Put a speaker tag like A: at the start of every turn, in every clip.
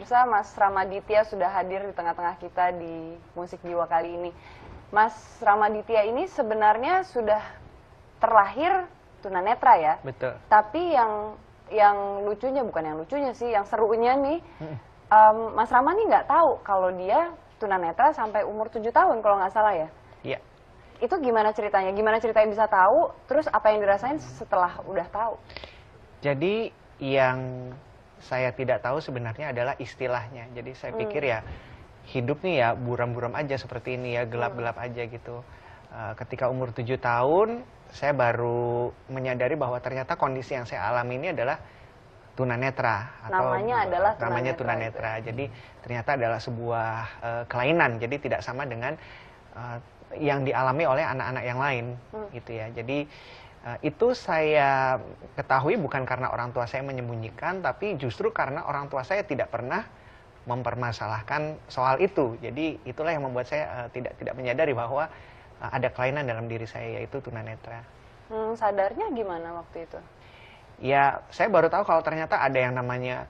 A: pemirsa, Mas Ramaditya sudah hadir di tengah-tengah kita di Musik Jiwa kali ini. Mas Ramaditya ini sebenarnya sudah terlahir tunanetra ya?
B: Betul.
A: Tapi yang lucunya, bukan yang lucunya sih, yang serunya nih, Mas Rama nih nggak tahu kalau dia tunanetra sampai umur 7 tahun kalau nggak salah ya?
B: Iya.
A: Itu gimana ceritanya? Gimana ceritanya bisa tahu? Terus apa yang dirasain setelah udah tahu?
B: Jadi yang saya tidak tahu sebenarnya adalah istilahnya. Jadi saya pikir ya hidup nih ya buram-buram aja seperti ini ya, gelap-gelap aja gitu. Ketika umur 7 tahun, saya baru menyadari bahwa ternyata kondisi yang saya alami ini adalah tunanetra. Namanya tunanetra. Jadi ternyata adalah sebuah kelainan. Jadi tidak sama dengan yang dialami oleh anak-anak yang lain gitu ya. Jadi itu saya ketahui bukan karena orang tua saya menyembunyikan, tapi justru karena orang tua saya tidak pernah mempermasalahkan soal itu. Jadi itulah yang membuat saya tidak menyadari bahwa ada kelainan dalam diri saya, yaitu tunanetra.
A: Sadarnya gimana waktu itu?
B: Ya, saya baru tahu kalau ternyata ada yang namanya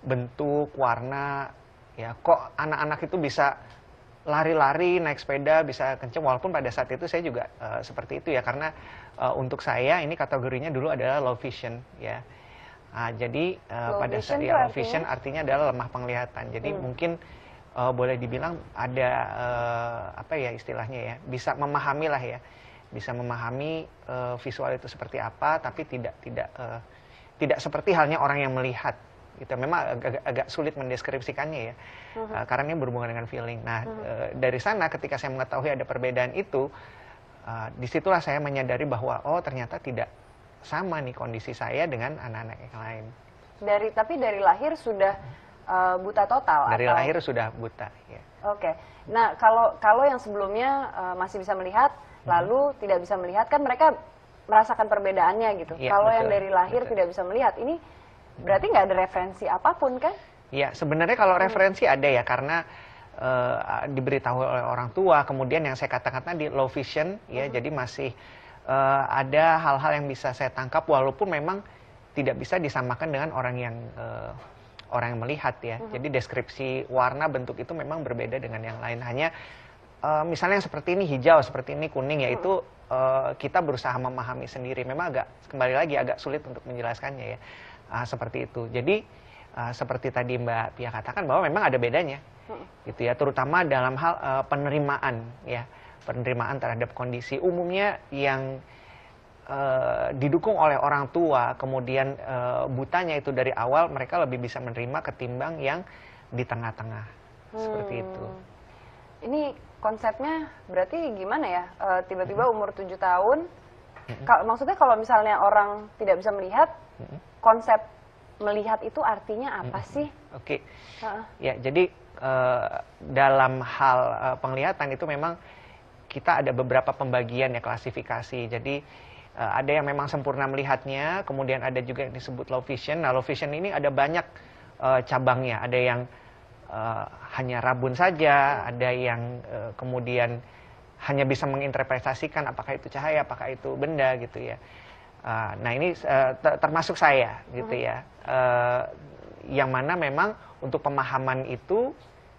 B: bentuk, warna, ya kok anak-anak itu bisa lari-lari, naik sepeda, bisa kenceng, walaupun pada saat itu saya juga seperti itu ya, karena untuk saya ini kategorinya dulu adalah low vision ya. Jadi pada saat low vision artinya adalah lemah penglihatan. Jadi mungkin boleh dibilang ada apa ya istilahnya ya, bisa memahami lah ya, bisa memahami visual itu seperti apa, tapi tidak seperti halnya orang yang melihat. Gitu. Memang agak sulit mendeskripsikannya ya, karena ini berhubungan dengan feeling. Nah, dari sana ketika saya mengetahui ada perbedaan itu, disitulah saya menyadari bahwa oh ternyata tidak sama nih kondisi saya dengan anak-anak yang lain.
A: Tapi dari lahir sudah buta total?
B: Dari lahir sudah buta. Ya.
A: Oke. Nah, kalau yang sebelumnya masih bisa melihat, lalu tidak bisa melihat, kan mereka merasakan perbedaannya gitu. Ya, kalau yang dari lahir tidak bisa melihat, ini berarti nggak ada referensi apapun kan?
B: Ya, sebenarnya kalau referensi ada ya, karena diberitahu oleh orang tua, kemudian yang saya katakan tadi low vision, ya, jadi masih ada hal-hal yang bisa saya tangkap, walaupun memang tidak bisa disamakan dengan orang yang melihat ya. Jadi deskripsi warna, bentuk itu memang berbeda dengan yang lain. Hanya misalnya seperti ini hijau, seperti ini kuning, yaitu kita berusaha memahami sendiri. Memang kembali lagi agak sulit untuk menjelaskannya ya. Seperti itu. Jadi seperti tadi Mbak Pia katakan bahwa memang ada bedanya, gitu ya. Terutama dalam hal penerimaan ya, penerimaan terhadap kondisi umumnya yang didukung oleh orang tua, kemudian butanya itu dari awal mereka lebih bisa menerima ketimbang yang di tengah-tengah, seperti itu.
A: Ini konsepnya berarti gimana ya? Tiba-tiba umur 7 tahun, maksudnya kalau misalnya orang tidak bisa melihat, konsep melihat itu artinya apa sih?
B: Oke. Ya, jadi dalam hal penglihatan itu memang kita ada beberapa pembagian ya, klasifikasi. Jadi ada yang memang sempurna melihatnya, kemudian ada juga yang disebut low vision. Nah, low vision ini ada banyak cabangnya. Ada yang hanya rabun saja, ada yang kemudian hanya bisa menginterpretasikan apakah itu cahaya, apakah itu benda gitu ya. Nah, ini termasuk saya gitu ya. Yang mana memang untuk pemahaman itu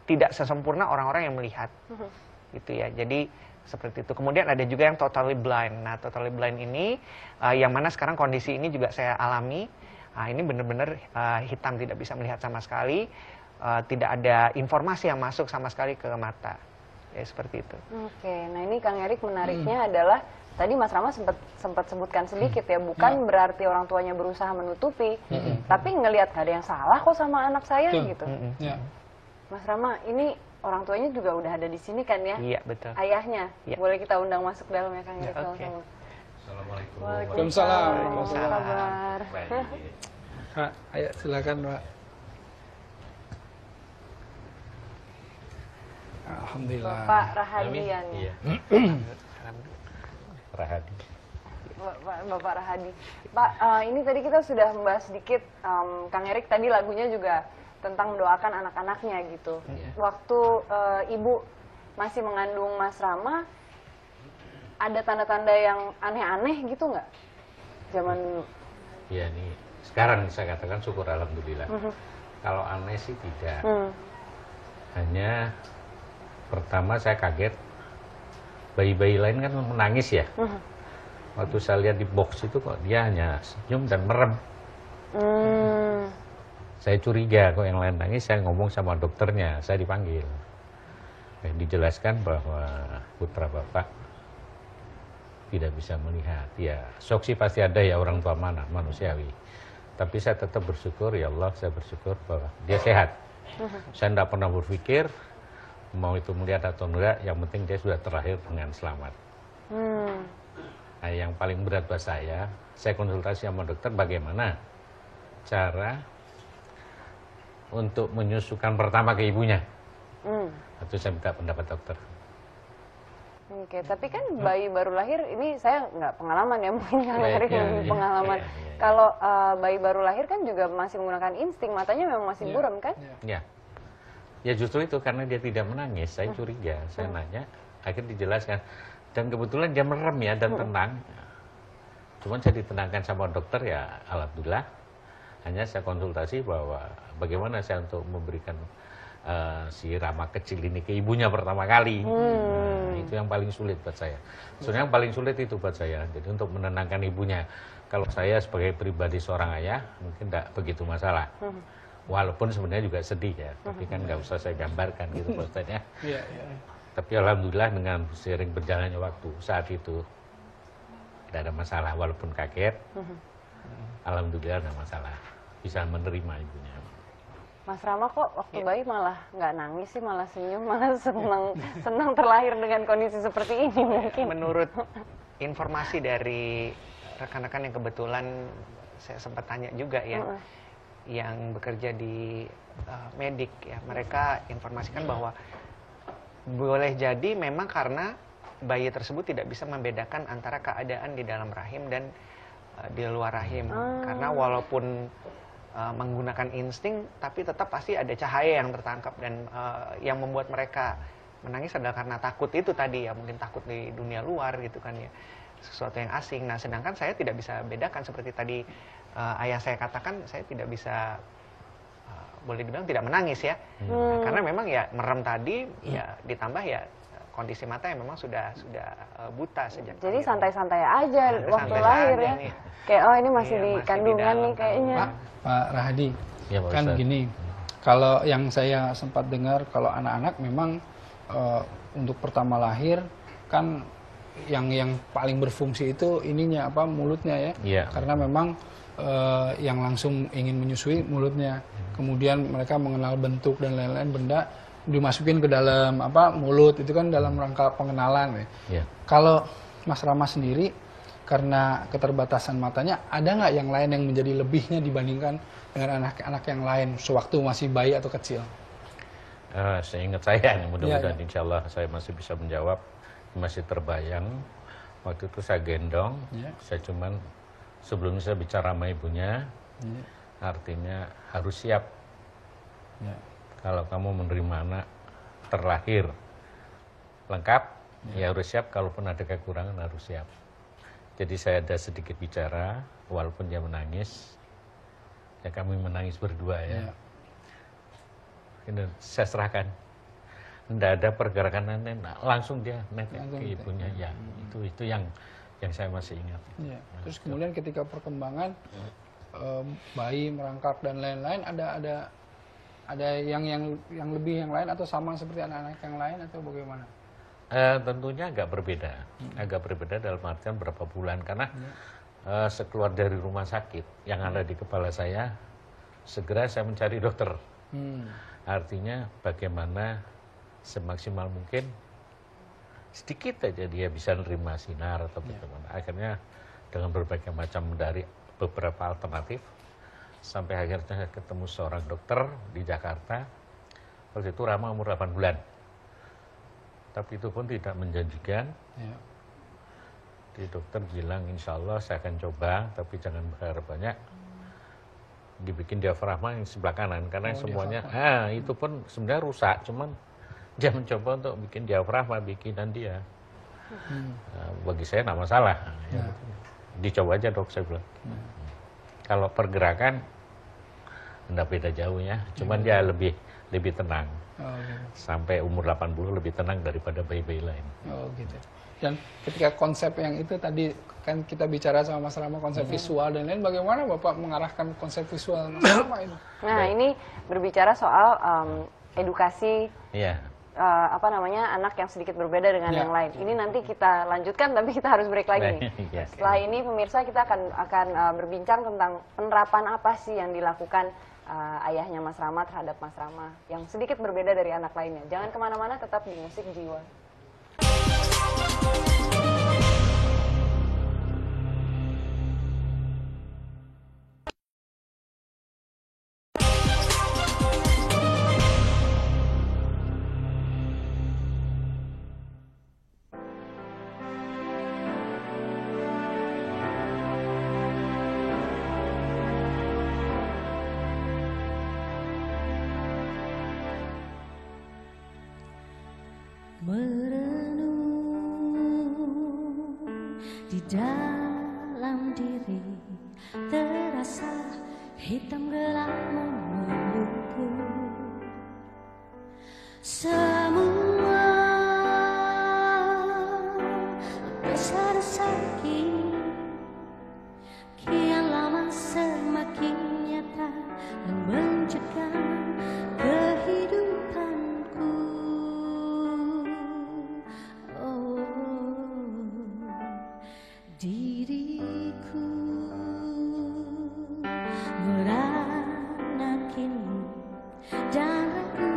B: tidak sesempurna orang-orang yang melihat. Gitu ya. Jadi seperti itu. Kemudian ada juga yang totally blind. Nah, totally blind ini yang mana sekarang kondisi ini juga saya alami. Ini benar-benar hitam, tidak bisa melihat sama sekali. Tidak ada informasi yang masuk sama sekali ke mata. Ya, seperti itu. Oke.
A: Nah, ini Kang Erik menariknya adalah tadi Mas Rama sempat sebutkan sedikit ya, bukan berarti orang tuanya berusaha menutupi, tapi ngelihat gak ada yang salah kok sama anak saya gitu. Mas Rama, ini orang tuanya juga udah ada di sini kan ya?
B: Iya, betul.
A: Ayahnya, boleh kita undang masuk dalam ya Kang Erik?
C: Assalamualaikum.
A: Waalaikumsalam. Apa kabar?
D: Kak, ayo silakan Pak. Alhamdulillah.
A: Bapak Rahadian.
C: Iya. Rahadi.
A: Bapak Rahadi. Pak, ini tadi kita sudah membahas sedikit, Kang Erik tadi lagunya juga tentang mendoakan anak-anaknya gitu. Waktu ibu masih mengandung Mas Rama, ada tanda-tanda yang aneh-aneh gitu nggak? Zaman
C: Iya nih, sekarang saya katakan syukur alhamdulillah. Kalau aneh sih tidak. Hanya pertama saya kaget, bayi-bayi lain kan menangis ya. Waktu saya lihat di box itu kok dia hanya senyum dan merem. Saya curiga kok yang lain nangis, saya ngomong sama dokternya, saya dipanggil. Dijelaskan bahwa putra bapak tidak bisa melihat. Ya, shock sih pasti ada ya, orang tua mana, manusiawi. Tapi saya tetap bersyukur, ya Allah, saya bersyukur bahwa dia sehat. Saya tidak pernah berpikir mau itu melihat atau enggak, yang penting dia sudah terlahir dengan selamat. Nah, yang paling berat buat saya konsultasi sama dokter bagaimana cara untuk menyusukan pertama ke ibunya. Itu saya minta pendapat dokter.
A: Oke, tapi kan bayi baru lahir, ini saya nggak pengalaman ya, mungkin Kang Erik lebih pengalaman. Kalau bayi baru lahir kan juga masih menggunakan insting, matanya memang masih buram kan?
C: Ya. Ya justru itu, karena dia tidak menangis, saya curiga, saya nanya, akhirnya dijelaskan. Dan kebetulan dia merem ya, dan tenang. Cuman saya ditenangkan sama dokter ya, alhamdulillah. Hanya saya konsultasi bahwa bagaimana saya untuk memberikan si Rama kecil ini ke ibunya pertama kali. Nah, itu yang paling sulit buat saya. Sebenarnya yang paling sulit itu buat saya. Jadi untuk menenangkan ibunya. Kalau saya sebagai pribadi seorang ayah, mungkin tidak begitu masalah. Walaupun sebenarnya juga sedih ya. Tapi kan nggak usah saya gambarkan gitu maksudnya. Tapi alhamdulillah dengan seiring berjalannya waktu saat itu tidak ada masalah. Walaupun kaget, alhamdulillah tidak masalah. Bisa menerima ibunya.
A: Mas Rama kok waktu bayi malah nggak nangis sih, malah senyum, malah senang terlahir dengan kondisi seperti ini mungkin.
B: Menurut informasi dari rekan-rekan yang kebetulan saya sempat tanya juga ya, yang bekerja di medik ya, mereka informasikan bahwa boleh jadi memang karena bayi tersebut tidak bisa membedakan antara keadaan di dalam rahim dan di luar rahim. Karena walaupun menggunakan insting, tapi tetap pasti ada cahaya yang tertangkap, dan yang membuat mereka menangis adalah karena takut itu tadi ya, mungkin takut di dunia luar gitu kan ya, sesuatu yang asing. Nah, sedangkan saya tidak bisa bedakan seperti tadi ayah saya katakan, saya tidak bisa boleh dibilang tidak menangis ya, karena memang ya merem tadi ya, ditambah ya kondisi mata yang memang sudah buta sejak.
A: Jadi santai-santai aja waktu lahir ya. Kayak oh ini masih di kandungan nih kayaknya.
D: Pak Rahadi,
C: Ya, Pak
D: kan
C: Ustadz.
D: gini, kalau yang saya sempat dengar, kalau anak-anak memang untuk pertama lahir kan yang paling berfungsi itu ininya apa, mulutnya ya.
C: Iya.
D: Karena memang yang langsung ingin menyusui mulutnya. Kemudian mereka mengenal bentuk dan lain-lain benda, dimasukin ke dalam apa mulut, itu kan dalam rangka pengenalan ya.
C: Iya.
D: Kalau Mas Rama sendiri, karena keterbatasan matanya, ada nggak yang lain yang menjadi lebihnya dibandingkan dengan anak-anak yang lain sewaktu masih bayi atau kecil?
C: Saya ingat saya nih, mudah-mudahan
D: Iya.
C: insya Allah saya masih bisa menjawab, masih terbayang. Waktu itu saya gendong, saya cuman sebelum saya bicara sama ibunya, artinya harus siap. Kalau kamu menerima anak terlahir lengkap, ya harus siap. Kalaupun ada kekurangan harus siap. Jadi saya ada sedikit bicara, walaupun dia menangis, ya kami menangis berdua ya. Ini saya serahkan, tidak ada pergerakan nenek, langsung dia nenek ke ibunya. Ya, itu yang saya masih ingat.
D: Ya. Terus kemudian ketika perkembangan bayi merangkak dan lain-lain, ada yang lebih yang lain atau sama seperti anak-anak yang lain atau bagaimana?
C: Tentunya agak berbeda dalam artian berapa bulan, karena sekeluar dari rumah sakit yang ada di kepala saya, segera saya mencari dokter. Artinya bagaimana semaksimal mungkin sedikit aja dia bisa menerima sinar atau bagaimana. Akhirnya dengan berbagai macam dari beberapa alternatif, sampai akhirnya ketemu seorang dokter di Jakarta. Waktu itu Rama umur 8 bulan. Tapi itu pun tidak menjanjikan. Di dokter bilang insya Allah saya akan coba, tapi jangan berharap banyak. Dibikin diafragma yang sebelah kanan, karena semuanya itu pun sebenarnya rusak, cuman dia mencoba untuk bikin diafragma, bikinan dia. Bagi saya tidak masalah. Dicoba aja dok, saya bilang. Kalau pergerakan Nggak beda jauh ya, cuman dia lebih tenang.
D: Oh, gitu.
C: Sampai umur 80 lebih tenang daripada bayi-bayi lain.
D: Oh gitu. Dan ketika konsep yang itu tadi kan kita bicara sama Mas Rama konsep visual dan lain, bagaimana Bapak mengarahkan konsep visual Mas Rama ini?
A: Nah, ini berbicara soal edukasi
C: Iya.
A: anak yang sedikit berbeda dengan yang lain. Ini nanti kita lanjutkan, tapi kita harus break lagi nih.
C: Iya.
A: Setelah ini pemirsa kita akan berbincang tentang penerapan apa sih yang dilakukan ayahnya Mas Rama terhadap Mas Rama yang sedikit berbeda dari anak lainnya. Jangan kemana-mana, tetap di Musik Jiwa.
E: Merenung di dalam diri, terasa hitam gelap memelukku. Semua dosa-dosa kian lama semakin nyata dan mencekam kehidupanku. Diriku merana kini dan ragu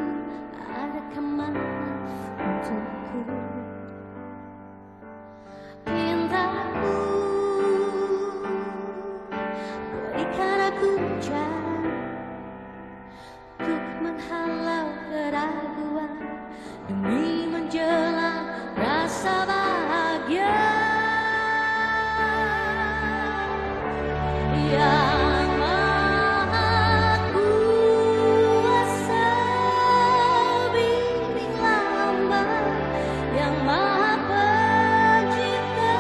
E: ada kemana untukku. Pintaku berikan aku jalan untuk menghalau keraguan demi menjelang rasa bahagia. Yang Maha Kuasa bimbing hamba, Yang Maha Pencipta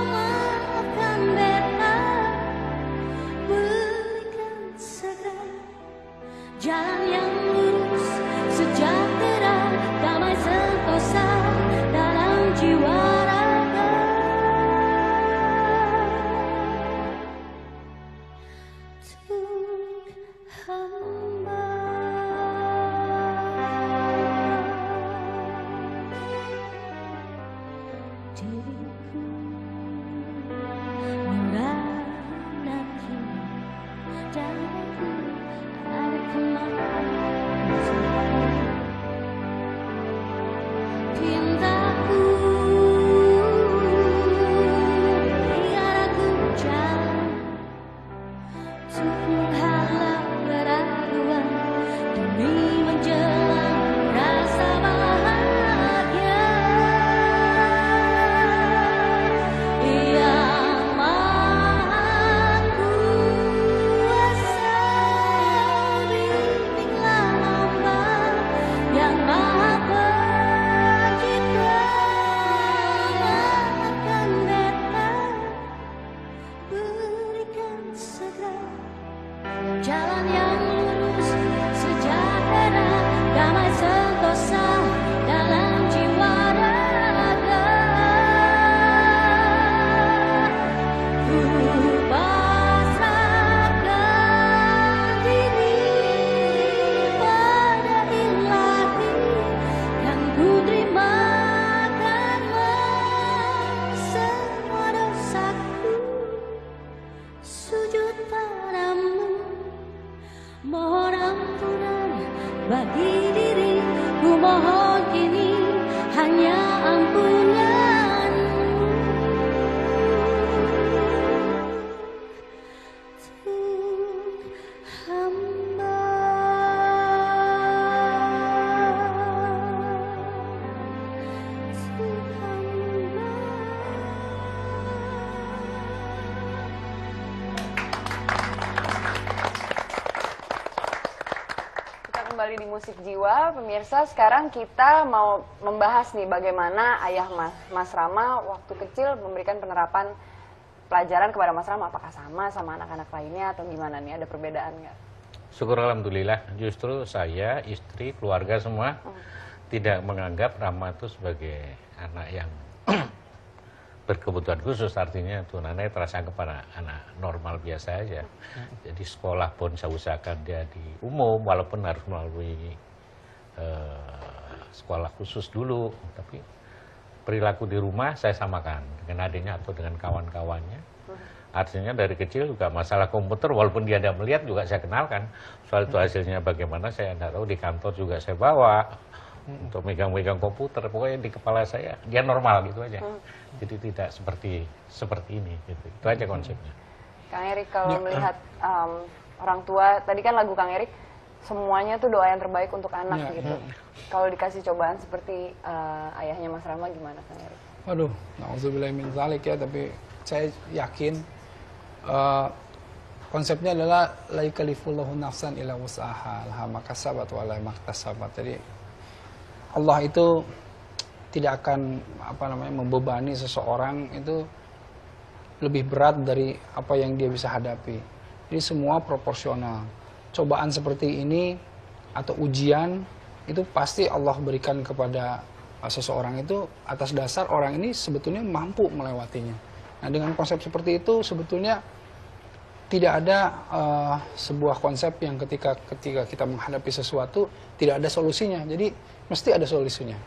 E: maafkan beta, berikan segera jalan yang lurus, sejahtera, damai sentosa dalam jiwa raga. Hamba diriku merana kini dan aku ada kemana untukku. Pintaku biar aku jalan untuk menghalau keraguan demi menjelang rasa bahagia. Yang Maha Kuasa bimbinglah hamba, Yang Maha Pencipta maafkan beta, berikan segera jalan yang lurus, sejahtera, damai sentosa dalam jiwa raga. Ku pasrahkan diri pada Ilahi, yang ku terimakanlah semua dosaku. Sujud padamu, mohon ampunan bagi diriku, mohon kini hanya ampunan-Mu. Untuk hamba
A: Kita kembali di Musik Jiwa, pemirsa. Sekarang kita mau membahas nih bagaimana ayah Mas Rama waktu kecil memberikan penerapan pelajaran kepada Mas Ram apakah sama anak-anak lainnya atau gimana nih, ada perbedaan nggak?
C: Syukur alhamdulillah, justru saya, istri, keluarga semua tidak menganggap Rama itu sebagai anak yang berkebutuhan khusus, artinya tunanetra, anggap anak normal biasa aja. Jadi sekolah pun saya usahakan dia di umum, walaupun harus melalui sekolah khusus dulu, tapi perilaku di rumah saya samakan dengan adiknya atau dengan kawan-kawannya. Artinya dari kecil juga masalah komputer, walaupun dia tidak melihat juga saya kenalkan. Soal itu hasilnya bagaimana saya tidak tahu, di kantor juga saya bawa untuk megang-megang komputer. Pokoknya di kepala saya dia normal gitu aja. Jadi tidak seperti ini gitu. Itu aja konsepnya.
A: Kang Erik, kalau melihat orang tua, tadi kan lagu Kang Erik semuanya tuh doa yang terbaik untuk anak gitu. Kalau dikasih cobaan seperti ayahnya Mas Rama gimana Kang Erik?
D: Waduh, na'udzubillahi min dzalik ya, tapi saya yakin konsepnya adalah la yukallifullahu nafsan illa wus'aha, laha ma kasabat wa laha ma iktasabat. Jadi Allah itu tidak akan membebani seseorang itu lebih berat dari apa yang dia bisa hadapi. Jadi semua proporsional. Cobaan seperti ini atau ujian itu pasti Allah berikan kepada seseorang itu atas dasar orang ini sebetulnya mampu melewatinya. Nah, dengan konsep seperti itu sebetulnya tidak ada sebuah konsep yang ketika kita menghadapi sesuatu tidak ada solusinya. Jadi mesti ada solusinya.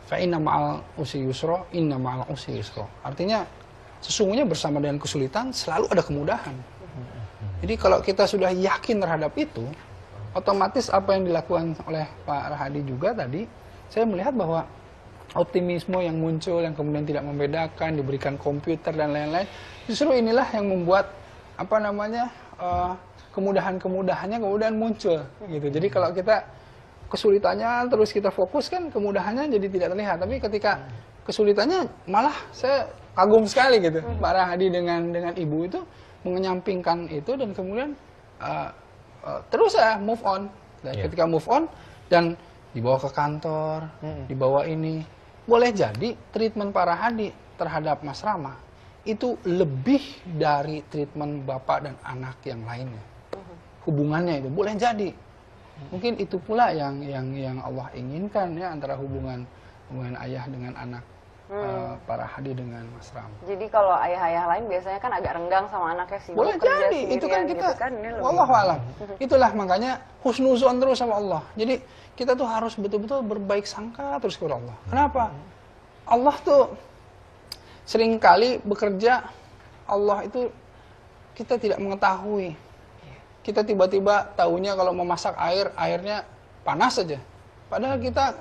D: Fa inna ma'al usri yusra, inna ma'al usri yusra. Artinya sesungguhnya bersama dengan kesulitan selalu ada kemudahan. Jadi kalau kita sudah yakin terhadap itu, otomatis apa yang dilakukan oleh Pak Rahadi juga tadi, saya melihat bahwa optimisme yang muncul, yang kemudian tidak membedakan, diberikan komputer dan lain-lain, justru inilah yang membuat kemudahan-kemudahannya kemudian muncul gitu. Jadi kalau kita kesulitannya terus kita fokus kan kemudahannya jadi tidak terlihat. Tapi ketika kesulitannya malah saya kagum sekali gitu. Pak Rahadi dengan ibu itu menyampingkan itu dan kemudian terus saya move on. Dan ketika move on dan dibawa ke kantor, dibawa ini, boleh jadi treatment Pak Rahadi terhadap Mas Rama itu lebih dari treatment bapak dan anak yang lainnya. Hubungannya itu boleh jadi. Mungkin itu pula yang Allah inginkan ya, antara hubungan ayah dengan anak, Pak Rahadi dengan Mas Rama.
A: Jadi kalau ayah-ayah lain biasanya kan agak renggang sama anaknya sih.
D: Boleh jadi, itu kan kita, wallahu a'lam. Itulah makanya husnuzon terus sama Allah. Jadi kita tuh harus betul-betul berbaik sangka terus kepada Allah. Kenapa? Allah tuh seringkali bekerja, Allah itu kita tidak mengetahui. Kita tiba-tiba tahunya kalau memasak airnya panas saja. Padahal kita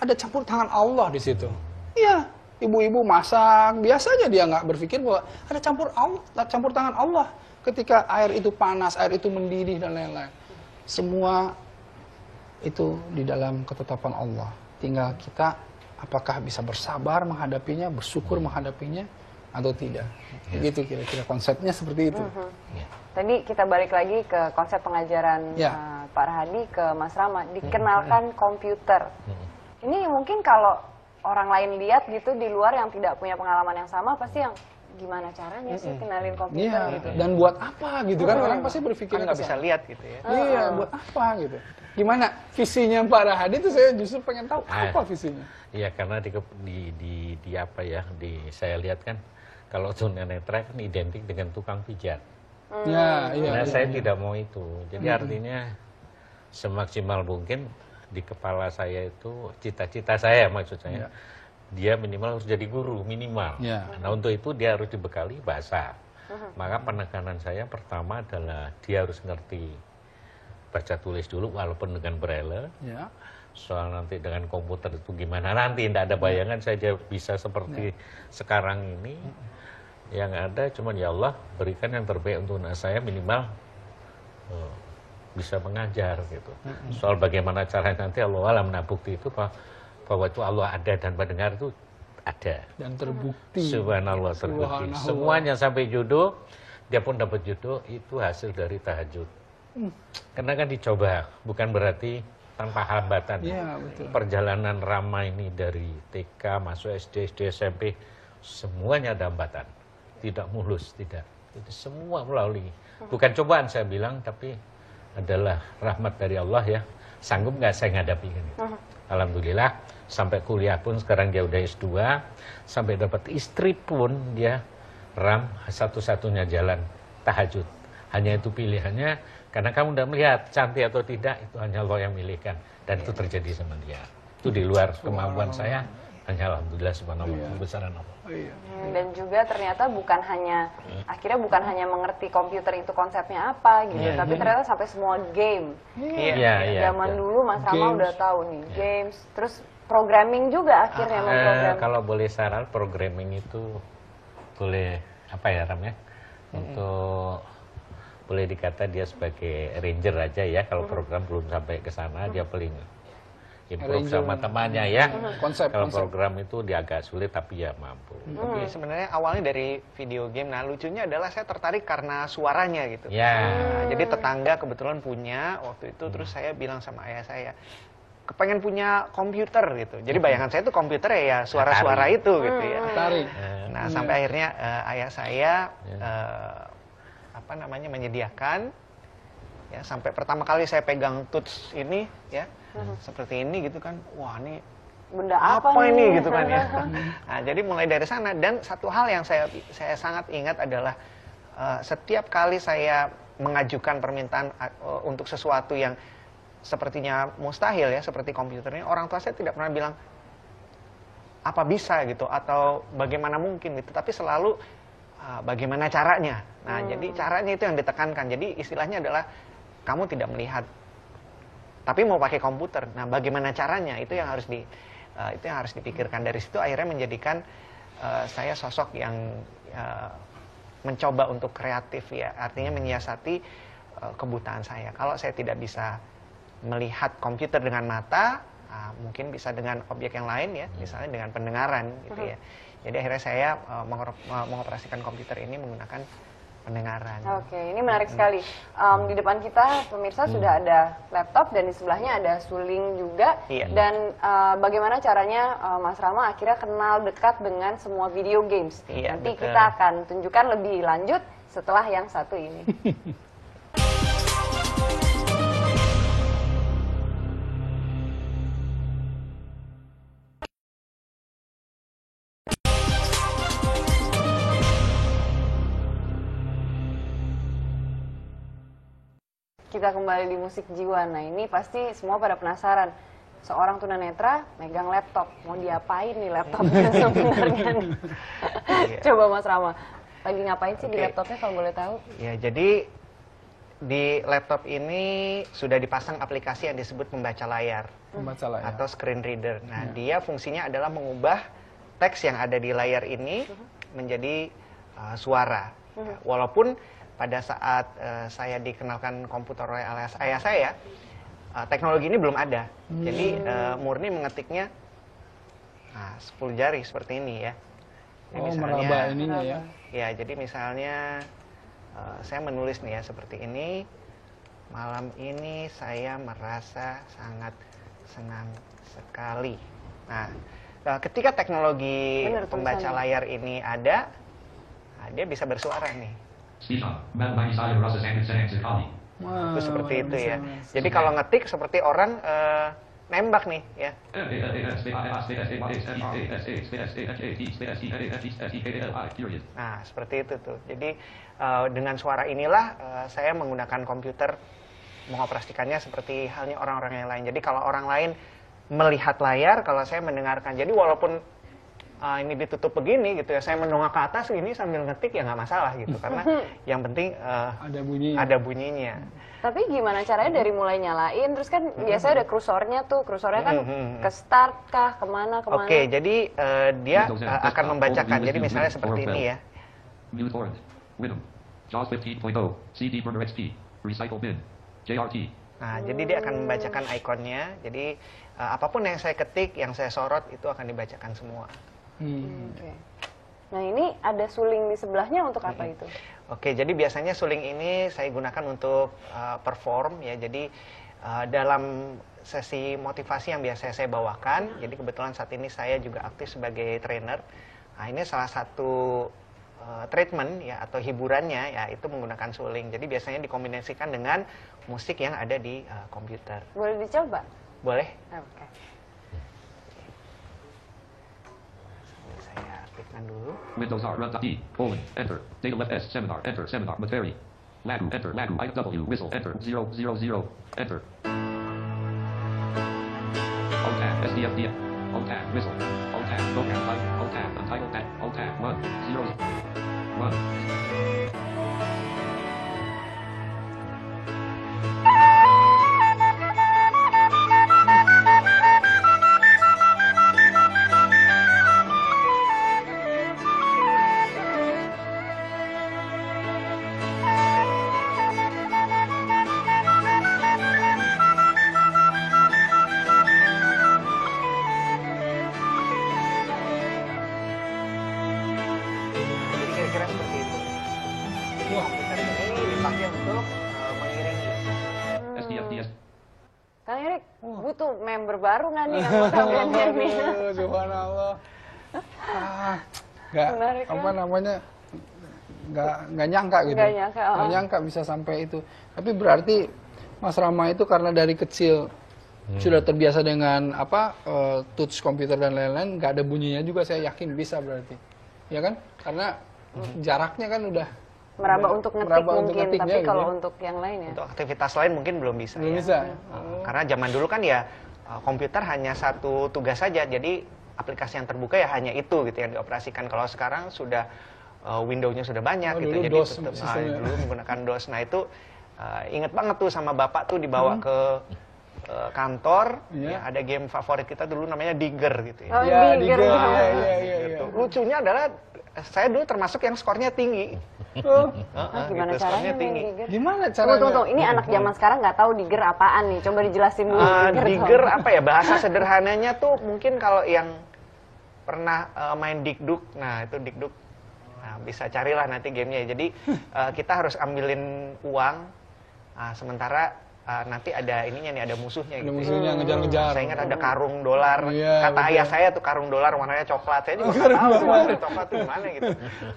D: ada campur tangan Allah di situ. Iya, ibu-ibu masak, biasanya dia nggak berpikir bahwa ada campur tangan Allah ketika air itu panas, air itu mendidih dan lain-lain. Semua itu di dalam ketetapan Allah. Tinggal kita apakah bisa bersabar menghadapinya, bersyukur menghadapinya atau tidak. Begitu kira-kira konsepnya seperti itu.
A: Tadi kita balik lagi ke konsep pengajaran Pak Rahadi ke Mas Rama, dikenalkan komputer. Ini mungkin kalau orang lain lihat gitu di luar yang tidak punya pengalaman yang sama, pasti yang gimana caranya sih kenalin komputer gitu.
D: Dan buat apa gitu kan, orang pasti berpikir
B: kan nggak bisa lihat gitu ya.
D: Iya, buat apa gitu. Gimana visinya Pak Rahadi itu, saya justru pengen tahu apa visinya.
C: Iya, karena saya lihat kan kalau tunanetra kan identik dengan tukang pijat. Nah, saya tidak mau itu. Jadi artinya semaksimal mungkin di kepala saya itu, cita-cita saya maksud saya, dia minimal harus jadi guru, minimal. Nah, untuk itu dia harus dibekali bahasa. Maka penekanan saya pertama adalah dia harus ngerti baca tulis dulu walaupun dengan braille. Soal nanti dengan komputer itu gimana nanti, tidak ada bayangan saja bisa seperti sekarang ini. Yang ada cuman ya Allah berikan yang terbaik untuk anak saya, minimal bisa mengajar gitu. Soal bagaimana caranya nanti Allah alam, nah bukti itu bahwa itu Allah ada dan mendengar itu ada. Dan
D: terbukti.
C: Subhanallah, terbukti. Semuanya sampai jodoh, dia pun dapat jodoh, itu hasil dari tahajud. Karena kan dicoba, bukan berarti tanpa hambatan.
D: Betul.
C: Perjalanan Rama ini dari TK, masuk SD, SMP, semuanya ada hambatan. tidak mulus, tidak. Itu semua melalui. Bukan cobaan saya bilang, tapi adalah rahmat dari Allah ya. Sanggup nggak saya ngadapi ini? Alhamdulillah, sampai kuliah pun sekarang dia udah S2, sampai dapat istri pun dia satu-satunya jalan tahajud. Hanya itu pilihannya, karena kamu udah melihat cantik atau tidak, itu hanya Allah yang milihkan. Dan itu terjadi sama dia. Itu di luar kemampuan saya, hanya alhamdulillah subhanallah, kebesaran Allah.
A: Dan juga ternyata akhirnya bukan hanya mengerti komputer itu konsepnya apa gitu, tapi ternyata sampai semua game. Zaman dulu Mas Rama udah tahu nih, games, terus programming juga akhirnya memprogram.
C: Kalau boleh saran, programming itu boleh apa ya Ram ya? Untuk boleh dikata dia sebagai ranger aja ya, kalau program belum sampai ke sana dia paling improve sama temannya ya. Kalau program itu dia agak sulit tapi ya mampu.
B: Oke, sebenarnya awalnya dari video game. Nah, lucunya adalah saya tertarik karena suaranya gitu. Nah, jadi tetangga kebetulan punya waktu itu, terus saya bilang sama ayah saya, kepengen punya komputer gitu. Jadi bayangan saya tuh komputer ya suara-suara itu gitu ya. Nah, sampai akhirnya ayah saya menyediakan ya, sampai pertama kali saya pegang touch ini ya, seperti ini gitu kan. Wah, ini
A: benda apa
B: ini gitu kan ya. Nah, jadi mulai dari sana. Dan satu hal yang saya sangat ingat adalah setiap kali saya mengajukan permintaan untuk sesuatu yang sepertinya mustahil ya, seperti komputer ini, orang tua saya tidak pernah bilang apa bisa gitu atau bagaimana mungkin gitu, tapi selalu bagaimana caranya. Nah, jadi caranya itu yang ditekankan. Jadi istilahnya adalah kamu tidak melihat tapi mau pakai komputer. Nah, bagaimana caranya itu yang harus dipikirkan. Dari situ akhirnya menjadikan saya sosok yang mencoba untuk kreatif ya, artinya menyiasati kebutaan saya. Kalau saya tidak bisa melihat komputer dengan mata, mungkin bisa dengan objek yang lain ya, misalnya dengan pendengaran gitu ya. Jadi akhirnya saya mengoperasikan komputer ini menggunakan pendengaran.
A: Oke, ini menarik sekali. Di depan kita pemirsa sudah ada laptop dan di sebelahnya ada suling juga. Dan bagaimana caranya Mas Rama akhirnya kenal dekat dengan semua video games. Nanti kita akan tunjukkan lebih lanjut setelah yang satu ini. Kita kembali di Musik Jiwa. Nah, ini pasti semua pada penasaran. Seorang tunanetra megang laptop, mau diapain nih laptopnya sebenarnya nih? Coba Mas Rama, lagi ngapain sih di laptopnya kalau boleh tahu?
B: Ya, jadi di laptop ini sudah dipasang aplikasi yang disebut pembaca layar atau screen reader. Nah, dia fungsinya adalah mengubah teks yang ada di layar ini menjadi suara. Walaupun pada saat saya dikenalkan komputer oleh ayah saya, teknologi ini belum ada. Jadi murni mengetiknya 10 jari seperti ini ya. Jadi misalnya,
D: meraba ininya ya.
B: Ya, jadi misalnya saya menulis nih ya seperti ini. Malam ini saya merasa sangat senang sekali. Nah, ketika teknologi pembaca layar ini ada, dia bisa bersuara nih. Itu seperti itu ya. Jadi kalau ngetik seperti orang nembak nih ya. Nah, seperti itu tuh. Jadi dengan suara inilah saya menggunakan komputer mengoperasikannya seperti halnya orang-orang yang lain. Jadi kalau orang lain melihat layar, kalau saya mendengarkan. Jadi walaupun ini ditutup begini gitu ya, saya menongak ke atas gini sambil ngetik ya nggak masalah gitu, karena yang penting ada bunyinya.
A: Tapi gimana caranya dari mulai nyalain, terus kan biasanya ada kursornya tuh, kursornya kan ke start kah, kemana?
B: Oke, jadi dia akan membacakan, jadi misalnya seperti ini ya. Nah, jadi dia akan membacakan ikonnya, jadi apapun yang saya ketik, yang saya sorot itu akan dibacakan semua.
A: Nah, ini ada suling di sebelahnya untuk apa itu?
B: Oke, jadi biasanya suling ini saya gunakan untuk perform ya. Jadi dalam sesi motivasi yang biasa saya bawakan, jadi kebetulan saat ini saya juga aktif sebagai trainer. Nah, ini salah satu treatment ya atau hiburannya ya itu menggunakan suling. Jadi biasanya dikombinasikan dengan musik yang ada di komputer.
A: Boleh dicoba?
B: Boleh.
A: Oke.
B: Saya aktifkan dulu.
F: Windows R run D colon enter data left S seminar enter seminar Materi lagu enter lagu IW whistle enter 000 enter alt tab SDFD alt tab whistle alt tab program type alt tab untitled tab alt tab 1 0 1
B: Jadi kira-kira seperti itu.
D: Wah.
B: Komputer ini dipakai untuk mengiringi.
F: SDFDS
A: Kang Erik, butuh member baru nggak nih anggota bandnya nih?
D: Subhanallah. Nggak,
A: Menarik,
D: apa namanya, nggak nyangka gitu.
A: Nggak nyangka, oh.
D: Nggak nyangka bisa sampai itu. Tapi berarti Mas Rama itu karena dari kecil sudah terbiasa dengan touch komputer dan lain-lain, nggak ada bunyinya juga, saya yakin bisa berarti. Ya kan? Karena jaraknya kan udah
A: Meraba untuk ngetik
D: meraba untuk
A: mungkin,
D: ngetiknya
A: tapi
D: gitu
A: kalau
D: ya.
A: untuk yang lain ya.
B: Untuk aktivitas lain mungkin belum bisa.
D: Belum
B: ya.
D: bisa.
B: Karena zaman dulu kan ya komputer hanya satu tugas saja, jadi aplikasi yang terbuka ya hanya itu gitu yang dioperasikan. Kalau sekarang sudah Windows-nya sudah banyak gitu,
D: dulu
B: jadi
D: DOS
B: tetap
D: sistemnya.
B: dulu menggunakan DOS. Nah itu inget banget tuh sama bapak tuh dibawa ke kantor,
D: Iya.
B: ya, ada game favorit kita dulu namanya Digger gitu ya.
A: Oh,
D: Ya,
A: Digger.
D: iya.
B: Gitu. Lucunya adalah saya dulu termasuk yang skornya tinggi.
D: Oh,
A: Gimana
B: gitu,
A: caranya
B: skornya
A: main
B: tinggi.
A: Digger?
D: gimana
A: Tunggu,
D: caranya?
A: tunggu. Ini anak zaman sekarang nggak tahu Digger apaan nih. Coba dijelasin dulu.
B: Digger apa ya, bahasa sederhananya tuh mungkin kalau yang pernah main Dikduk, nah itu Dikduk, nah, bisa carilah nanti gamenya. Jadi kita harus ambilin uang, sementara nanti ada ininya nih, ada musuhnya
D: Ada
B: gitu.
D: musuhnya ngejar-ngejar.
B: Saya ingat ada karung dolar,
D: Iya,
B: kata
D: betul.
B: ayah saya tuh karung dolar warnanya coklat, saya juga nggak tahu tuh warna coklat tuh gimana gitu.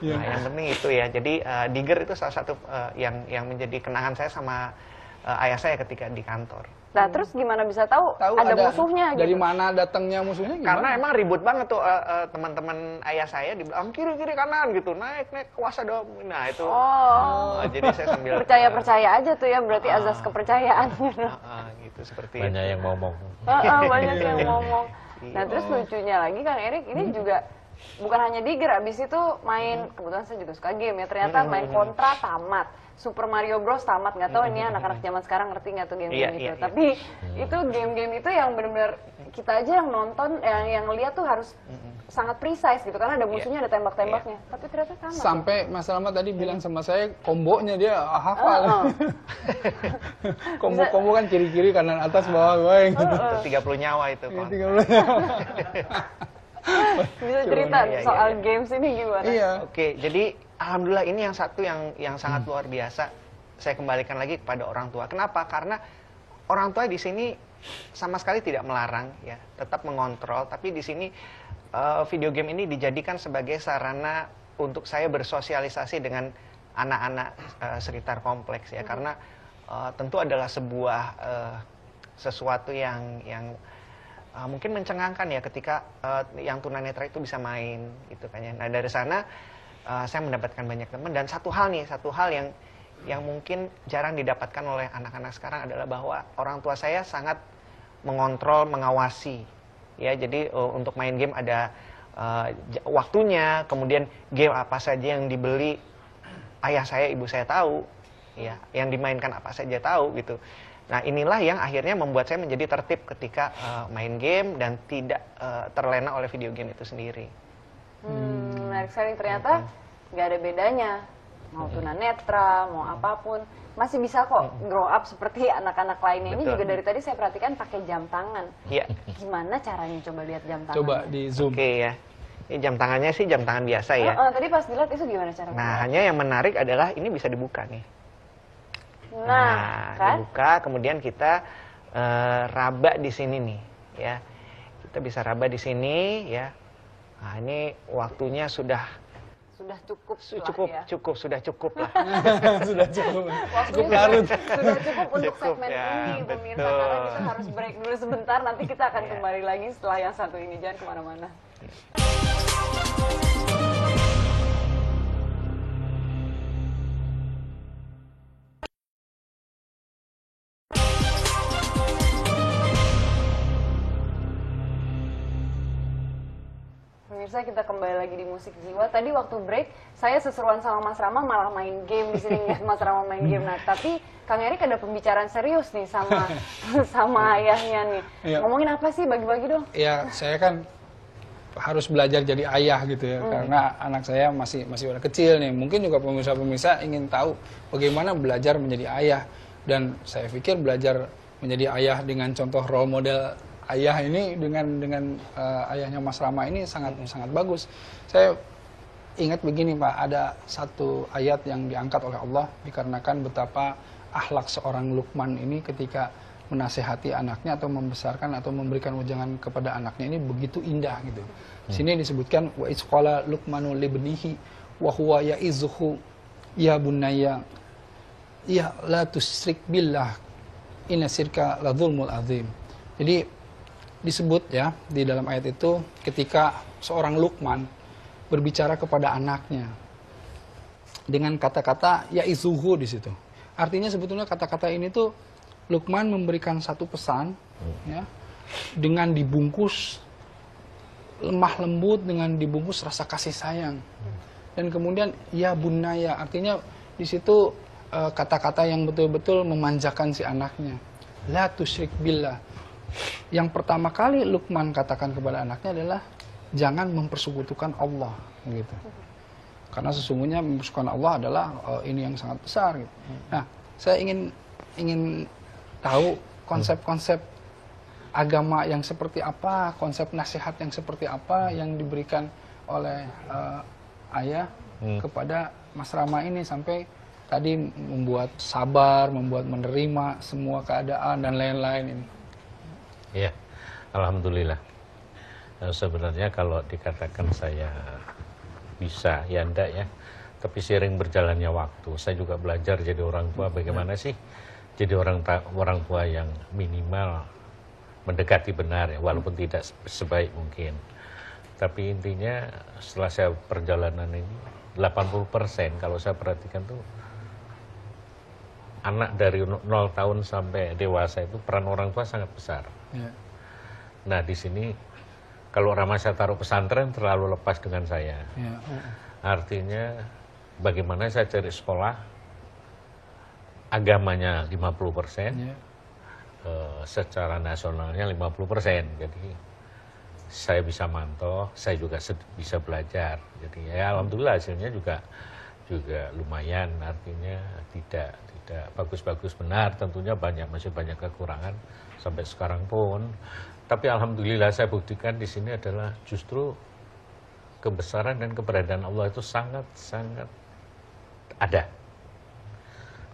D: Iya.
B: Nah, yang penting itu ya, jadi Digger itu salah satu yang menjadi kenangan saya sama ayah saya ketika di kantor.
A: Nah, terus gimana bisa tahu,
D: Tahu
A: ada musuhnya
D: dari
A: gitu?
D: mana datangnya musuhnya gimana?
B: Karena emang ribut banget tuh teman-teman ayah saya dibilang kiri kanan gitu, naik kuasa dong. Nah itu,
A: Oh,
B: jadi saya sambil
A: percaya aja tuh ya, berarti azas kepercayaan.
B: gitu seperti
C: Banyak yang ngomong.
A: Banyak yang ngomong. Nah, terus lucunya lagi Kang Erik, ini juga bukan hanya Digger, abis itu main, kebetulan saya juga suka game ya, ternyata main Contra tamat, Super Mario Bros tamat, nggak tahu ini anak-anak zaman sekarang ngerti nggak tuh game-game
B: Iya,
A: gitu.
B: iya.
A: Tapi itu game-game itu yang benar-benar kita aja yang nonton, yang lihat tuh harus sangat precise gitu, karena ada musuhnya, ada tembak-tembaknya. Tapi ternyata tamat.
D: Sampai Mas Rama tadi bilang sama saya, kombonya dia hafal. Kombo kan kiri-kiri, kanan atas, bawah yang gitu.
B: 30 nyawa itu. Kon.
D: 30.
A: Bisa cerita
B: Iya,
A: soal
B: iya.
A: games ini gimana?
D: Iya.
B: Oke, jadi alhamdulillah ini yang satu yang sangat luar biasa. Saya kembalikan lagi kepada orang tua. Kenapa? Karena orang tua di sini sama sekali tidak melarang ya, tetap mengontrol. Tapi di sini video game ini dijadikan sebagai sarana untuk saya bersosialisasi dengan anak-anak sekitar kompleks ya. Karena tentu adalah sebuah sesuatu yang mungkin mencengangkan ya ketika yang tunanetra itu bisa main gitu kan ya. Nah dari sana saya mendapatkan banyak teman, dan satu hal yang mungkin jarang didapatkan oleh anak-anak sekarang adalah bahwa orang tua saya sangat mengontrol, mengawasi ya. Jadi untuk main game ada waktunya, kemudian game apa saja yang dibeli ayah saya, ibu saya tahu ya, yang dimainkan apa saja tahu gitu. Nah inilah yang akhirnya membuat saya menjadi tertib ketika main game dan tidak terlena oleh video game itu sendiri.
A: Menarik sekali, ternyata nggak ada bedanya. Mau tunanetra, mau apapun, masih bisa kok grow up seperti anak-anak lainnya. Ini
B: Betul.
A: juga dari tadi saya perhatikan pakai jam tangan.
B: Iya.
A: Gimana caranya, coba lihat jam tangan?
D: Coba di zoom.
B: Oke ya. Ini jam tangannya sih jam tangan biasa ya.
A: Tadi pas dilihat itu gimana caranya?
B: Nah hanya yang menarik adalah ini bisa dibuka nih.
A: Nah, kan?
B: Dibuka, kemudian kita raba di sini nih, ya. Kita bisa raba di sini, ya. Nah, ini waktunya sudah
A: sudah cukup
B: sudah cukup lah.
D: Sudah cukup.
A: Waktunya
D: larut.
A: Sudah cukup untuk
B: Cukup,
A: segmen
B: ya,
A: ini pemirsa,
B: betul.
A: karena kita harus break dulu sebentar, nanti kita akan
B: Ya.
A: kembali lagi setelah yang satu ini, jangan kemana-mana. Pemirsa, kita kembali lagi di Musik Jiwa. Tadi waktu break, saya seseruan sama Mas Rama malah main game di sini, Mas Rama main game. Nah, tapi Kang Erik ada pembicaraan serius nih sama sama ayahnya nih.
D: Iya.
A: Ngomongin apa sih? Bagi-bagi dong.
D: Ya, saya kan harus belajar jadi ayah gitu ya, karena anak saya masih udah kecil nih. Mungkin juga pemirsa-pemirsa ingin tahu bagaimana belajar menjadi ayah, dan saya pikir belajar menjadi ayah dengan contoh role model ayah ini dengan ayahnya Mas Rama ini sangat bagus. Saya ingat begini Pak, ada satu ayat yang diangkat oleh Allah dikarenakan betapa akhlak seorang Luqman ini ketika menasehati anaknya atau membesarkan atau memberikan wejangan kepada anaknya ini begitu indah gitu. Di sini disebutkan wa isqala Luqmanu libnihi wa huwa ya'izuhu ya bunayya ya la tusyrik billah inna syirka la dzulmul azim. Jadi disebut ya di dalam ayat itu ketika seorang Luqman berbicara kepada anaknya dengan kata-kata ya'izuhu di situ. Artinya sebetulnya kata-kata ini tuh Luqman memberikan satu pesan ya, dengan dibungkus lemah lembut, dengan dibungkus rasa kasih sayang, dan kemudian ya bunaya, artinya di situ kata-kata yang betul-betul memanjakan si anaknya. La tusyrik billah. Yang pertama kali Luqman katakan kepada anaknya adalah jangan mempersekutukan Allah gitu. Karena sesungguhnya mempersekutukan Allah adalah ini yang sangat besar gitu. Nah, saya ingin tahu konsep-konsep agama yang seperti apa, konsep nasihat yang seperti apa yang diberikan oleh ayah kepada Mas Rama ini sampai tadi membuat sabar, membuat menerima semua keadaan dan lain-lain ini.
C: Ya, alhamdulillah. Sebenarnya kalau dikatakan saya bisa, ya enggak ya. Tapi sering berjalannya waktu, saya juga belajar jadi orang tua bagaimana sih jadi orang tua yang minimal mendekati benar ya, walaupun tidak sebaik mungkin. Tapi intinya setelah saya perjalanan ini 80% kalau saya perhatikan tuh anak dari 0 tahun sampai dewasa itu peran orang tua sangat besar.
D: Ya.
C: Nah di sini kalau Rama saya taruh pesantren terlalu lepas dengan saya.
D: Ya.
C: Artinya bagaimana saya cari sekolah agamanya 50%,
D: Ya.
C: secara nasionalnya 50%. Jadi saya bisa mantau, saya juga bisa belajar. Jadi ya alhamdulillah hasilnya juga lumayan. Artinya tidak bagus-bagus benar, tentunya masih banyak kekurangan sampai sekarang pun. Tapi alhamdulillah saya buktikan di sini adalah justru kebesaran dan keberadaan Allah itu sangat-sangat ada.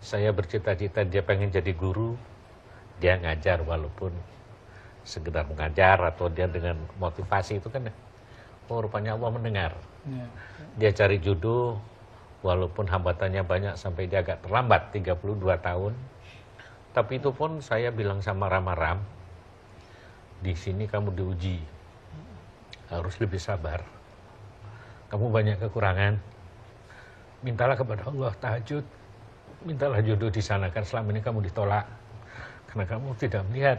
C: Saya bercita-cita dia pengen jadi guru, dia ngajar walaupun sekedar mengajar atau dia dengan motivasi itu kan, oh rupanya Allah mendengar.
D: Ya.
C: Dia cari jodoh walaupun hambatannya banyak sampai dia agak terlambat 32 tahun. Tapi itu pun saya bilang sama Rama, di sini kamu diuji, harus lebih sabar. Kamu banyak kekurangan, mintalah kepada Allah tahajud, mintalah jodoh di sana, kan selama ini kamu ditolak karena kamu tidak melihat.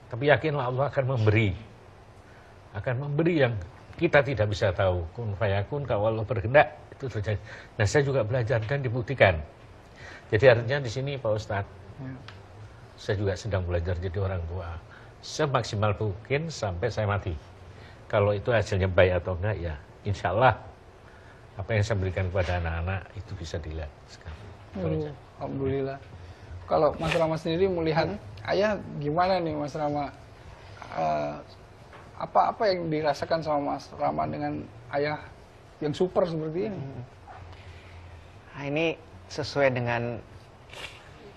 C: Tapi yakinlah Allah akan memberi yang kita tidak bisa tahu. Kun fayakun, kalau Allah berkehendak itu terjadi. Nah saya juga belajar dan dibuktikan. Jadi artinya di sini Pak Ustadz, saya juga sedang belajar jadi orang tua semaksimal mungkin sampai saya mati. Kalau itu hasilnya baik atau enggak ya insya Allah apa yang saya berikan kepada anak-anak itu bisa dilihat sekarang.
D: Alhamdulillah. Kalau Mas Rama sendiri melihat ayah gimana nih Mas Rama? Apa yang dirasakan sama Mas Rama dengan ayah yang super seperti ini?
B: Nah, ini sesuai dengan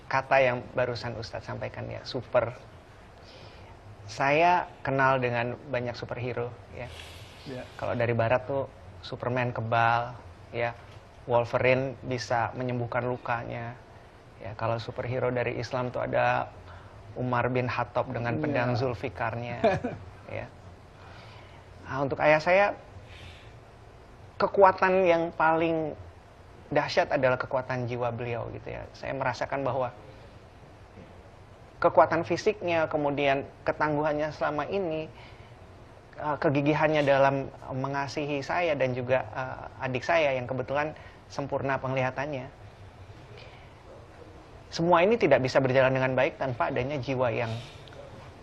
B: kata yang barusan Ustadz sampaikan ya, super. Saya kenal dengan banyak superhero ya.
D: Ya.
B: Kalau dari barat tuh Superman kebal, ya. Wolverine bisa menyembuhkan lukanya. Ya, kalau superhero dari Islam tuh ada Umar bin Khattab dengan pedang Zulfikarnya. Ya. Nah, untuk ayah saya, kekuatan yang paling dahsyat adalah kekuatan jiwa beliau gitu ya. Saya merasakan bahwa kekuatan fisiknya, kemudian ketangguhannya selama ini, kegigihannya dalam mengasihi saya dan juga adik saya yang kebetulan sempurna penglihatannya. Semua ini tidak bisa berjalan dengan baik tanpa adanya jiwa yang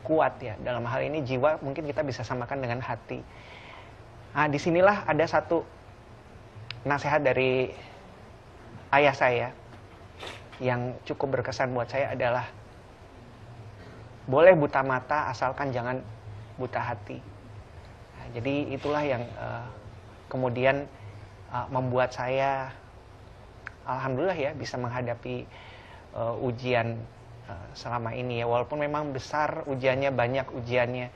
B: kuat ya. Dalam hal ini jiwa mungkin kita bisa samakan dengan hati. Nah, disinilah ada satu nasihat dari ayah saya yang cukup berkesan buat saya adalah boleh buta mata asalkan jangan buta hati. Nah, jadi itulah yang kemudian membuat saya alhamdulillah ya bisa menghadapi ujian selama ini ya, walaupun memang besar ujiannya, banyak ujiannya,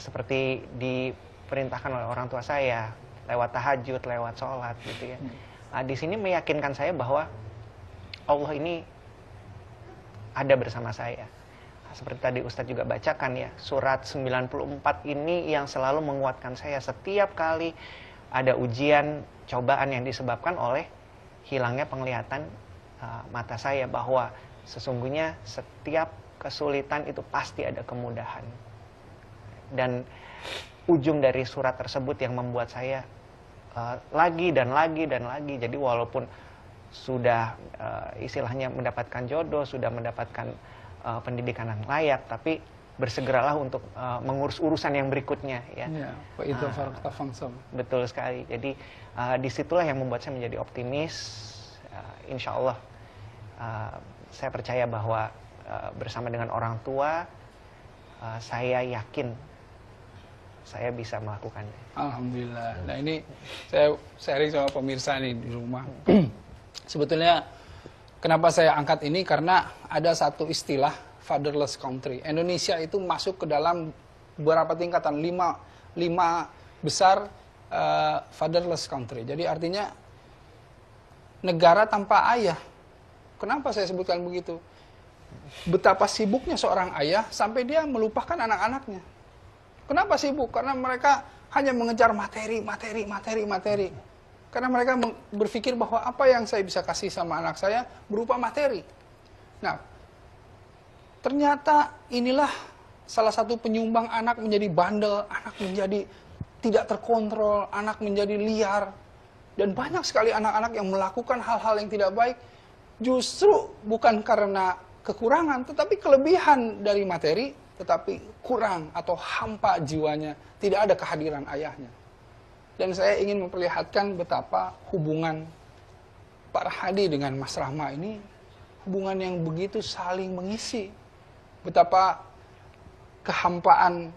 B: seperti diperintahkan oleh orang tua saya lewat tahajud, lewat sholat gitu ya. Di sini meyakinkan saya bahwa Allah ini ada bersama saya. Seperti tadi Ustadz juga bacakan ya, surat 94 ini yang selalu menguatkan saya setiap kali ada ujian, cobaan yang disebabkan oleh hilangnya penglihatan mata saya, bahwa sesungguhnya setiap kesulitan itu pasti ada kemudahan. Dan ujung dari surat tersebut yang membuat saya lagi dan lagi dan lagi. Jadi walaupun sudah istilahnya mendapatkan jodoh, sudah mendapatkan pendidikan yang layak, tapi bersegeralah untuk mengurus urusan yang berikutnya ya.
D: Itu fangsam.
B: Betul sekali. Jadi disitulah yang membuat saya menjadi optimis. Insya Allah saya percaya bahwa bersama dengan orang tua saya yakin saya bisa melakukannya.
D: Alhamdulillah. Nah ini saya sharing sama pemirsa nih di rumah. Sebetulnya kenapa saya angkat ini karena ada satu istilah fatherless country. Indonesia itu masuk ke dalam beberapa tingkatan, lima besar fatherless country. Jadi artinya negara tanpa ayah. Kenapa saya sebutkan begitu? Betapa sibuknya seorang ayah sampai dia melupakan anak-anaknya. Kenapa sibuk? Karena mereka hanya mengejar materi. Karena mereka berpikir bahwa apa yang saya bisa kasih sama anak saya berupa materi. Nah, ternyata inilah salah satu penyumbang anak menjadi bandel, anak menjadi tidak terkontrol, anak menjadi liar. Dan banyak sekali anak-anak yang melakukan hal-hal yang tidak baik justru bukan karena kekurangan, tetapi kelebihan dari materi, tetapi kurang atau hampa jiwanya, tidak ada kehadiran ayahnya. Dan saya ingin memperlihatkan betapa hubungan Pak Rahadi dengan Mas Rahma ini hubungan yang begitu saling mengisi. Betapa kehampaan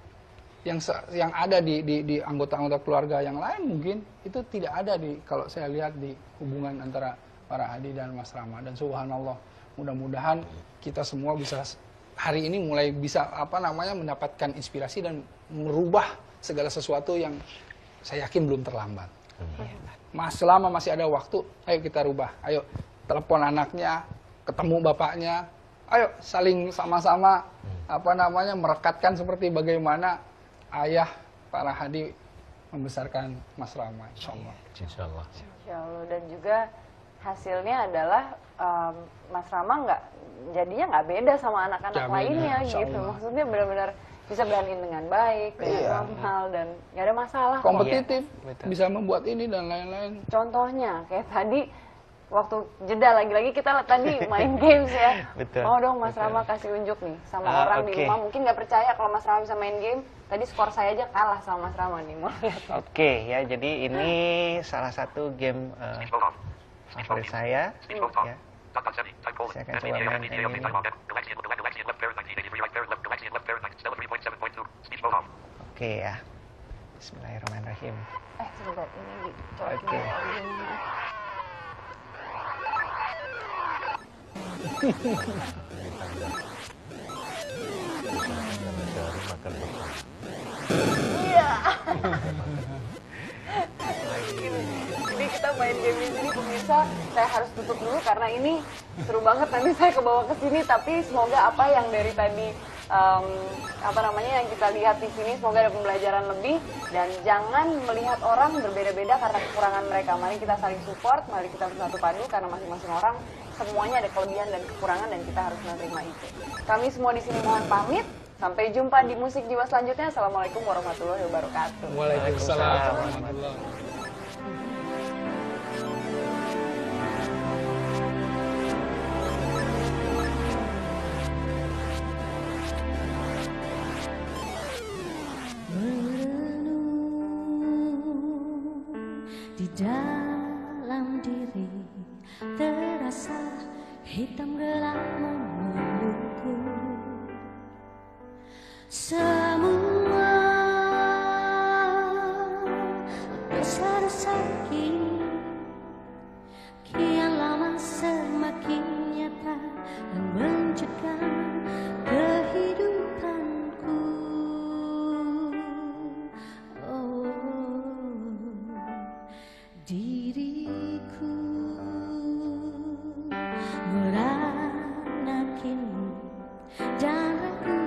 D: yang ada di anggota-anggota keluarga yang lain mungkin itu tidak ada kalau saya lihat di hubungan antara Pak Rahadi dan Mas Rahma. Dan subhanallah, mudah-mudahan kita semua bisa hari ini mulai bisa mendapatkan inspirasi dan merubah segala sesuatu yang saya yakin belum terlambat. Selama masih ada waktu, ayo kita rubah. Ayo telepon anaknya, ketemu bapaknya. Ayo saling sama-sama merekatkan seperti bagaimana ayah Pak Rahadi membesarkan Mas Rahma. Insyaallah.
C: Insyaallah.
A: Insyaallah. Dan juga hasilnya adalah Mas Rama jadinya nggak beda sama anak-anak lainnya gitu. Maksudnya benar-benar bisa berani dengan baik, dengan normal, dan nggak ada masalah.
D: Kompetitif, bisa membuat ini dan lain-lain.
A: Contohnya kayak tadi waktu jeda lagi-lagi kita tadi main games ya.
B: Betul.
A: Mau dong Mas Rama kasih unjuk nih sama orang di rumah, mungkin nggak percaya kalau Mas Rama bisa main game. Tadi skor saya aja kalah sama Mas Rama nih. Mau lihat?
B: Oke ya, jadi ini salah satu game favorit saya. Ya. Saya akan coba mainkan ini. Oke ya. Bismillahirrahmanirrahim.
A: Sebentar, ini dicoba.
B: Oke.
A: Iya. Jadi kita main game di sini pemirsa, saya harus tutup dulu karena ini seru banget, nanti saya kebawa ke sini. Tapi semoga apa yang dari tadi yang kita lihat di sini, semoga ada pembelajaran lebih, dan jangan melihat orang berbeda-beda karena kekurangan mereka. Mari kita saling support, mari kita bersatu padu karena masing-masing orang semuanya ada kelebihan dan kekurangan dan kita harus menerima itu. Kami semua di sini mohon pamit. Sampai jumpa di Musik Jiwa selanjutnya. Assalamualaikum warahmatullahi wabarakatuh.
D: Waalaikumsalam warahmatullahi wabarakatuh.
E: Di dalam diri terasa hitam gelap memelukku. Semua dosa-dosa kian lama semakin nyata dan mencekam kehidupanku. Diriku merana kini dan ragu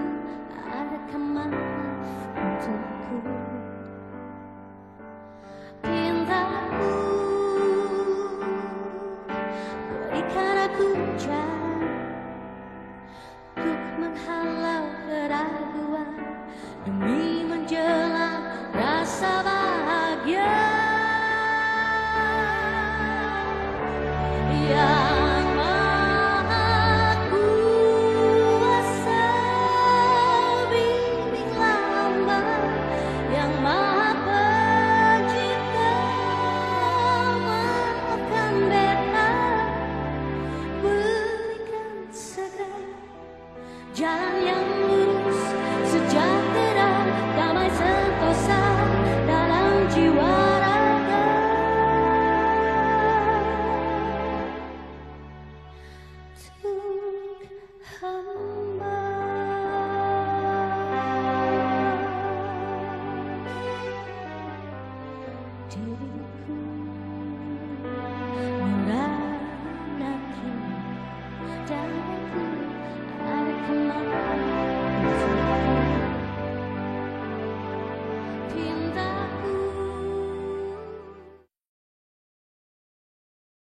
E: adakah maaf untukku. Pintamu berikan aku jalan untuk menghalau keraguan demi menjelang rasa bahagia. Yang Maha Kuasa bimbing hamba, Yang Maha Pencipta maafkan beta, berikan segera jalan yang lurus, sejahtera, damai sentosa dalam jiwa raga. Hamba diriku merana kini dan aku